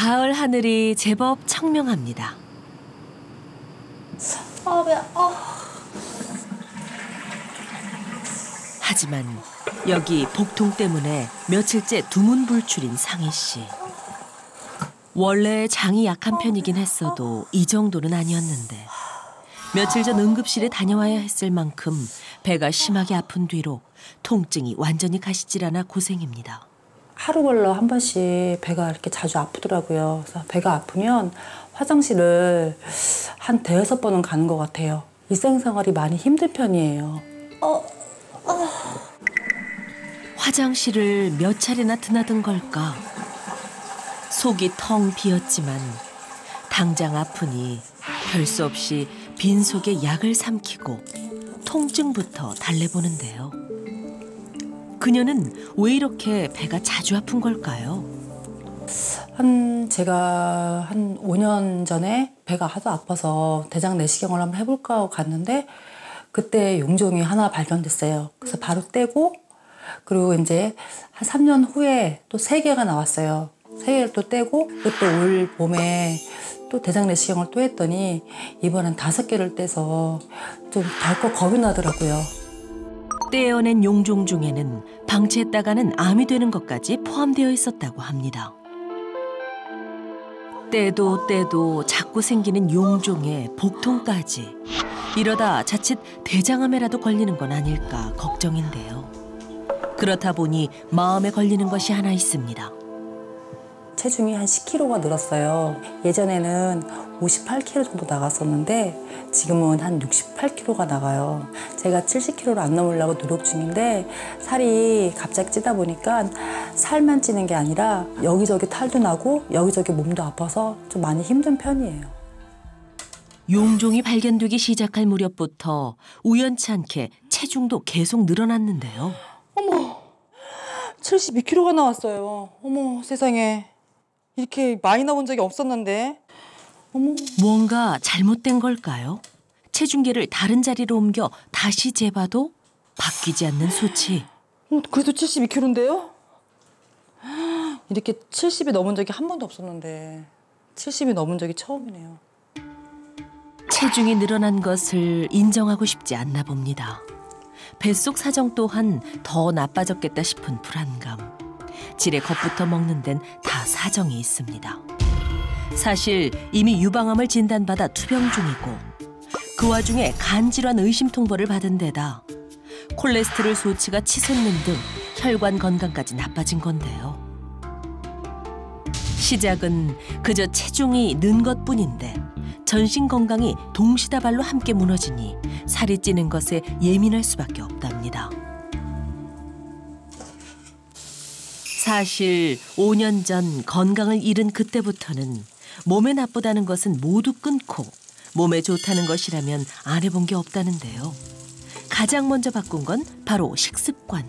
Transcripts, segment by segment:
가을 하늘이 제법 청명합니다. 배야. 하지만 여기 복통 때문에 며칠째 두문불출인 상희 씨. 원래 장이 약한 편이긴 했어도 이 정도는 아니었는데 며칠 전 응급실에 다녀와야 했을 만큼 배가 심하게 아픈 뒤로 통증이 완전히 가시질 않아 고생입니다. 하루 걸러 한 번씩 배가 이렇게 자주 아프더라고요. 그래서 배가 아프면 화장실을 한 5-6번은 가는 것 같아요. 일상생활이 많이 힘든 편이에요. 화장실을 몇 차례나 드나든 걸까? 속이 텅 비었지만 당장 아프니 별 수 없이 빈속에 약을 삼키고 통증부터 달래보는데요. 그녀는 왜 이렇게 배가 자주 아픈 걸까요? 제가 한 5년 전에 배가 하도 아파서 대장 내시경을 한번 해볼까 하고 갔는데 그때 용종이 하나 발견됐어요. 그래서 바로 떼고 그리고 이제 한 3년 후에 또 3개가 나왔어요. 3개를 또 떼고 또 올 봄에 또 대장 내시경을 또 했더니 이번엔 5개를 떼서 좀 덜컥 겁이 나더라고요. 떼어낸 용종 중에는 방치했다가는 암이 되는 것까지 포함되어 있었다고 합니다. 떼도 자꾸 생기는 용종에 복통까지. 이러다 자칫 대장암에라도 걸리는 건 아닐까 걱정인데요. 그렇다 보니 마음에 걸리는 것이 하나 있습니다. 체중이 한 10kg가 늘었어요. 예전에는 58kg 정도 나갔었는데 지금은 한 68kg가 나가요. 제가 70kg를 안 넘으려고 노력 중인데 살이 갑자기 찌다 보니까 살만 찌는 게 아니라 여기저기 탈도 나고 여기저기 몸도 아파서 좀 많이 힘든 편이에요. 용종이 발견되기 시작할 무렵부터 우연치 않게 체중도 계속 늘어났는데요. 어머, 72kg가 나왔어요. 어머, 세상에. 이렇게 많이 나온 적이 없었는데. 어머. 뭔가 잘못된 걸까요? 체중계를 다른 자리로 옮겨 다시 재봐도 바뀌지 않는 수치. 그래도 72kg인데요? 이렇게 70이 넘은 적이 한 번도 없었는데 70이 넘은 적이 처음이네요. 체중이 늘어난 것을 인정하고 싶지 않나 봅니다. 뱃속 사정 또한 더 나빠졌겠다 싶은 불안감. 지레 겁부터 먹는 데는 다 사정이 있습니다. 사실 이미 유방암을 진단받아 투병 중이고 그 와중에 간질환 의심 통보를 받은 데다 콜레스테롤 수치가 치솟는 등 혈관 건강까지 나빠진 건데요. 시작은 그저 체중이 는 것뿐인데 전신 건강이 동시다발로 함께 무너지니 살이 찌는 것에 예민할 수밖에 없답니다. 사실 5년 전 건강을 잃은 그때부터는 몸에 나쁘다는 것은 모두 끊고 몸에 좋다는 것이라면 안 해본 게 없다는데요. 가장 먼저 바꾼 건 바로 식습관.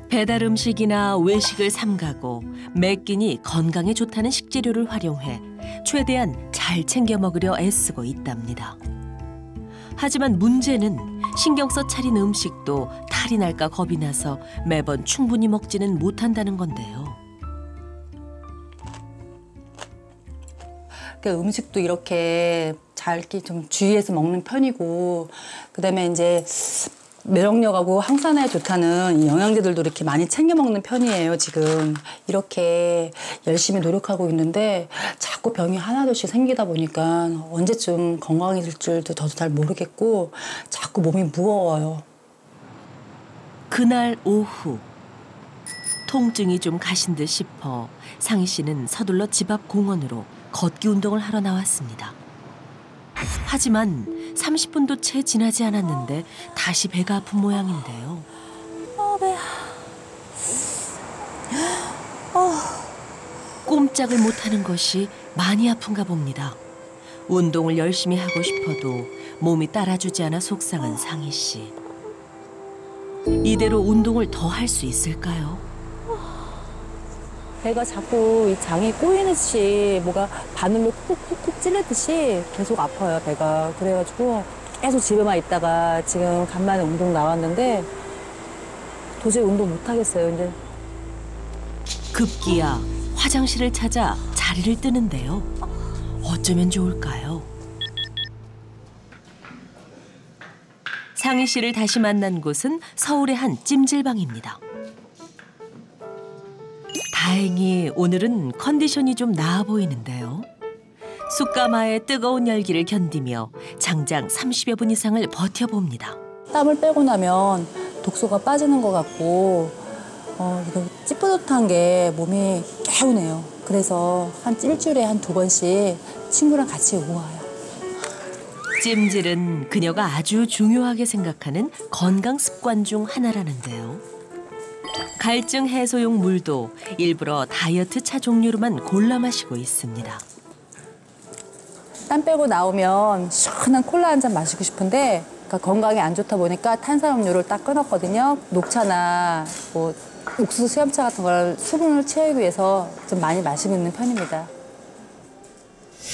배달 음식이나 외식을 삼가고 매 끼니 건강에 좋다는 식재료를 활용해 최대한 잘 챙겨 먹으려 애쓰고 있답니다. 하지만 문제는 신경 써 차린 음식도 탈이 날까 겁이 나서 매번 충분히 먹지는 못한다는 건데요. 음식도 이렇게 잘 이렇게 좀 주의해서 먹는 편이고 그다음에 이제 면역력하고 항산화에 좋다는 영양제들도 이렇게 많이 챙겨 먹는 편이에요. 지금 이렇게 열심히 노력하고 있는데 자꾸 병이 하나둘씩 생기다 보니까 언제쯤 건강해질 줄도 저도 잘 모르겠고 자꾸 몸이 무거워요. 그날 오후 통증이 좀 가신 듯 싶어 상희 씨는 서둘러 집 앞 공원으로 걷기 운동을 하러 나왔습니다. 하지만 30분도 채 지나지 않았는데 다시 배가 아픈 모양인데요. 배야. 꼼짝을 못하는 것이 많이 아픈가 봅니다. 운동을 열심히 하고 싶어도 몸이 따라주지 않아 속상한 상희 씨. 이대로 운동을 더 할 수 있을까요? 배가 자꾸 이 장이 꼬이는 듯이 뭐가 바늘로 쿡쿡쿡 찌르듯이 계속 아파요, 배가. 그래가지고 계속 집에만 있다가 지금 간만에 운동 나왔는데 도저히 운동 못 하겠어요, 이제. 급기야 화장실을 찾아 자리를 뜨는데요. 어쩌면 좋을까요? 상희 씨를 다시 만난 곳은 서울의 한 찜질방입니다. 다행히 오늘은 컨디션이 좀 나아 보이는데요. 숯가마의 뜨거운 열기를 견디며 장장 30여 분 이상을 버텨봅니다. 땀을 빼고 나면 독소가 빠지는 것 같고 이거 찌뿌듯한 게 몸이 개운해요. 그래서 일주일에 한 2번씩 친구랑 같이 오고 와요. 찜질은 그녀가 아주 중요하게 생각하는 건강 습관 중 하나라는데요. 갈증 해소용 물도 일부러 다이어트 차 종류로만 골라 마시고 있습니다. 땀 빼고 나오면 시원한 콜라 한 잔 마시고 싶은데 그러니까 건강에 안 좋다 보니까 탄산음료를 딱 끊었거든요. 녹차나 뭐 옥수수 수염차 같은 걸 수분을 채우기 위해서 좀 많이 마시고 있는 편입니다.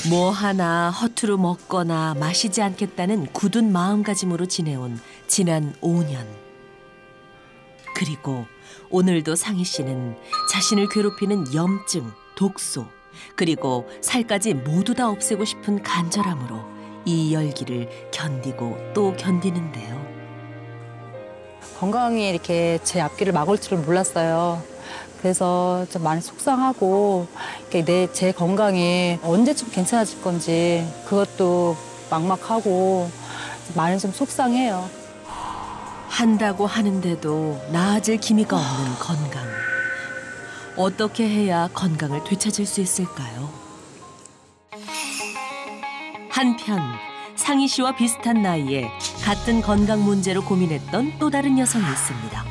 뭐 하나 허투루 먹거나 마시지 않겠다는 굳은 마음가짐으로 지내온 지난 5년. 그리고 오늘도 상희 씨는 자신을 괴롭히는 염증, 독소, 그리고 살까지 모두 다 없애고 싶은 간절함으로 이 열기를 견디고 또 견디는데요. 건강이 이렇게 제 앞길을 막을 줄을 몰랐어요. 그래서 좀 많이 속상하고 제 건강이 언제쯤 괜찮아질 건지 그것도 막막하고 많이 좀 속상해요. 한다고 하는데도 나아질 기미가 없는 건강. 어떻게 해야 건강을 되찾을 수 있을까요? 한편 상희 씨와 비슷한 나이에 같은 건강 문제로 고민했던 또 다른 여성이 있습니다.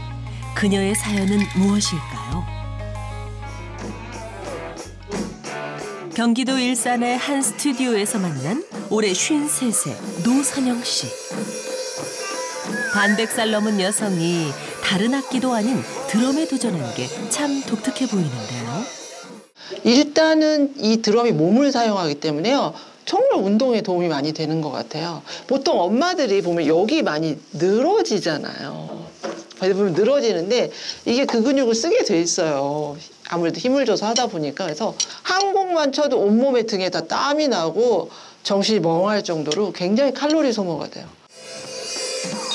그녀의 사연은 무엇일까요? 경기도 일산의 한 스튜디오에서 만난 올해 53세 노선영 씨. 반백살 넘은 여성이 다른 악기도 아닌 드럼에 도전한 게 참 독특해 보이는데요. 일단은 이 드럼이 몸을 사용하기 때문에요. 정말 운동에 도움이 많이 되는 것 같아요. 보통 엄마들이 보면 여기 많이 늘어지잖아요. 보면 늘어지는데 이게 그 근육을 쓰게 돼 있어요. 아무래도 힘을 줘서 하다 보니까. 그래서 한 곡만 쳐도 온몸에 등에 다 땀이 나고 정신이 멍할 정도로 굉장히 칼로리 소모가 돼요.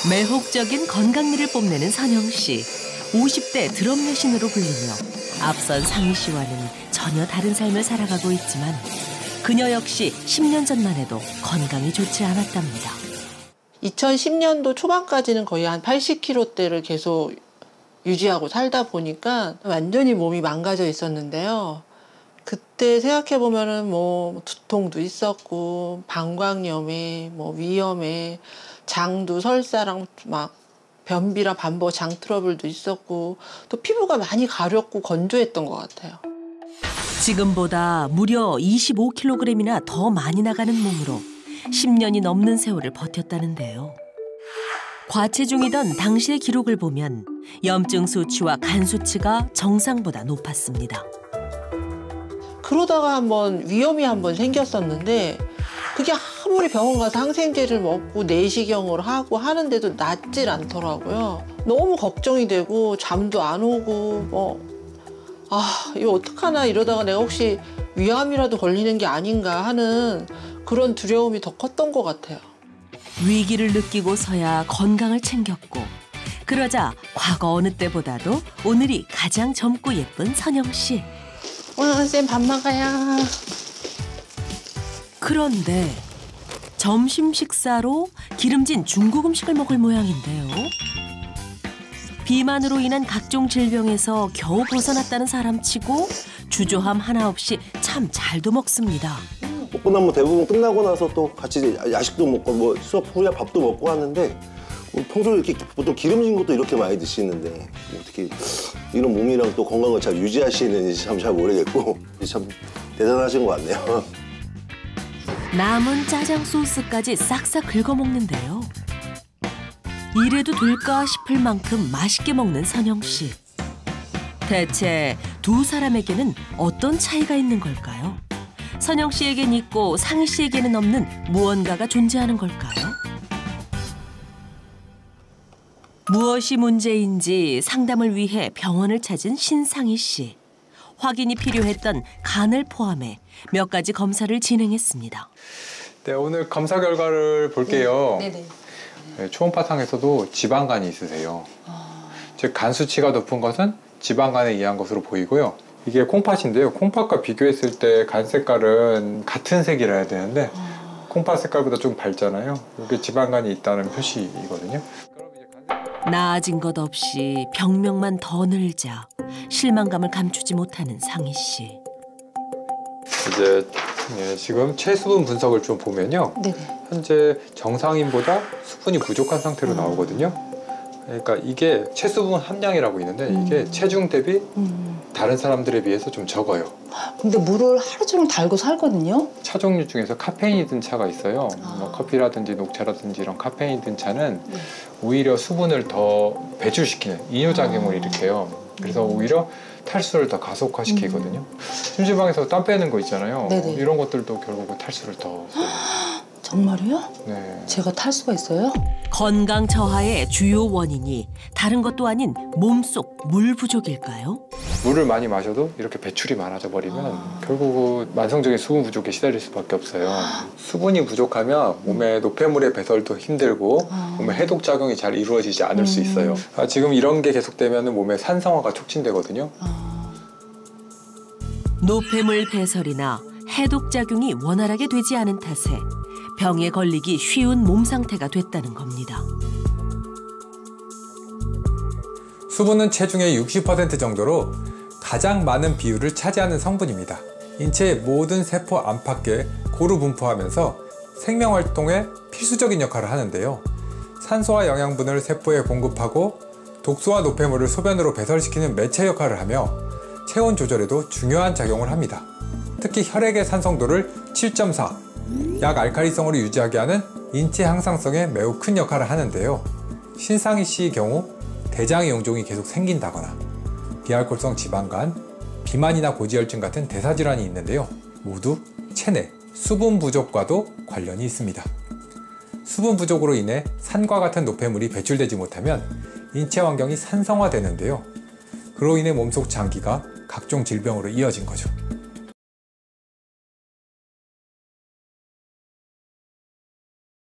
매혹적인 건강미를 뽐내는 선영 씨. 50대 드럼 여신으로 불리며 앞선 상희 씨와는 전혀 다른 삶을 살아가고 있지만 그녀 역시 10년 전만 해도 건강이 좋지 않았답니다. 2010년도 초반까지는 거의 한 80kg대를 계속 유지하고 살다 보니까 완전히 몸이 망가져 있었는데요. 그때 생각해보면은 뭐 두통도 있었고 방광염에 뭐 위염에 장도 설사랑 막 변비랑 반복 장 트러블도 있었고 또 피부가 많이 가렵고 건조했던 것 같아요. 지금보다 무려 25kg이나 더 많이 나가는 몸으로 10년이 넘는 세월을 버텼다는데요. 과체중이던 당시의 기록을 보면 염증 수치와 간 수치가 정상보다 높았습니다. 그러다가 위염이 한번 생겼었는데 그게 아무리 병원 가서 항생제를 먹고 내시경을 하고 하는데도 낫질 않더라고요. 너무 걱정이 되고 잠도 안 오고 이거 어떡하나 이러다가 내가 혹시 위암이라도 걸리는 게 아닌가 하는 그런 두려움이 더 컸던 것 같아요. 위기를 느끼고서야 건강을 챙겼고 그러자 과거 어느 때보다도 오늘이 가장 젊고 예쁜 선영 씨. 와, 쌤 밥 먹어야. 그런데 점심 식사로 기름진 중국 음식을 먹을 모양인데요. 비만으로 인한 각종 질병에서 겨우 벗어났다는 사람치고 주저함 하나 없이 참 잘도 먹습니다. 먹고 나면 대부분 끝나고 나서 또 같이 야식도 먹고 뭐 수업 후에 밥도 먹고 하는데 평소에 이렇게 보통 기름진 것도 이렇게 많이 드시는데 어떻게 이런 몸이랑 또 건강을 잘 유지하시는지 참 잘 모르겠고 참 대단하신 것 같네요. 남은 짜장 소스까지 싹싹 긁어먹는데요. 이래도 될까 싶을 만큼 맛있게 먹는 선영 씨. 대체 두 사람에게는 어떤 차이가 있는 걸까요? 선영 씨에겐 있고 상희 씨에게는 없는 무언가가 존재하는 걸까요? 무엇이 문제인지 상담을 위해 병원을 찾은 신상희 씨. 확인이 필요했던 간을 포함해 몇 가지 검사를 진행했습니다. 네, 오늘 검사 결과를 볼게요. 네네. 네, 초음파상에서도 지방간이 있으세요. 즉 간 수치가 높은 것은 지방간에 의한 것으로 보이고요. 이게 콩팥인데요. 콩팥과 비교했을 때 간 색깔은 같은 색이라 해야 되는데 콩팥 색깔보다 좀 밝잖아요. 이게 지방간이 있다는 표시이거든요. 나아진 것 없이 병명만 더 늘자 실망감을 감추지 못하는 상희 씨. 이제 지금 체수분 분석을 좀 보면요. 네네. 현재 정상인보다 수분이 부족한 상태로 나오거든요. 그러니까 이게 체수분 함량이라고 있는데 이게 체중 대비 다른 사람들에 비해서 좀 적어요. 근데 물을 하루 종일 달고 살거든요. 차 종류 중에서 카페인이 든 차가 있어요. 뭐 커피라든지 녹차라든지 이런 카페인이 든 차는 오히려 수분을 더 배출시키는 이뇨작용을 일으켜요. 그래서 오히려 탈수를 더 가속화시키거든요. 심지방에서 땀 빼는 거 있잖아요. 네네. 이런 것들도 결국은 탈수를 더 정말요? 네. 제가 탈수가 있어요? 건강 저하의 주요 원인이 다른 것도 아닌 몸속 물 부족일까요? 물을 많이 마셔도 이렇게 배출이 많아져 버리면 결국은 만성적인 수분 부족에 시달릴 수밖에 없어요. 수분이 부족하면 몸에 노폐물의 배설도 힘들고 몸에 해독 작용이 잘 이루어지지 않을 수 있어요. 지금 이런 게 계속되면 몸의 산성화가 촉진되거든요. 노폐물 배설이나 해독 작용이 원활하게 되지 않은 탓에 병에 걸리기 쉬운 몸 상태가 됐다는 겁니다. 수분은 체중의 60% 정도로 가장 많은 비율을 차지하는 성분입니다. 인체의 모든 세포 안팎에 고루 분포하면서 생명활동에 필수적인 역할을 하는데요. 산소와 영양분을 세포에 공급하고 독소와 노폐물을 소변으로 배설시키는 매체 역할을 하며 체온 조절에도 중요한 작용을 합니다. 특히 혈액의 산성도를 7.4, 약 알칼리성으로 유지하게 하는 인체 항상성에 매우 큰 역할을 하는데요. 신상희 씨의 경우 대장의 용종이 계속 생긴다거나 비알코올성 지방간, 비만이나 고지혈증 같은 대사질환이 있는데요. 모두 체내 수분 부족과도 관련이 있습니다. 수분 부족으로 인해 산과 같은 노폐물이 배출되지 못하면 인체 환경이 산성화되는데요. 그로 인해 몸속 장기가 각종 질병으로 이어진 거죠.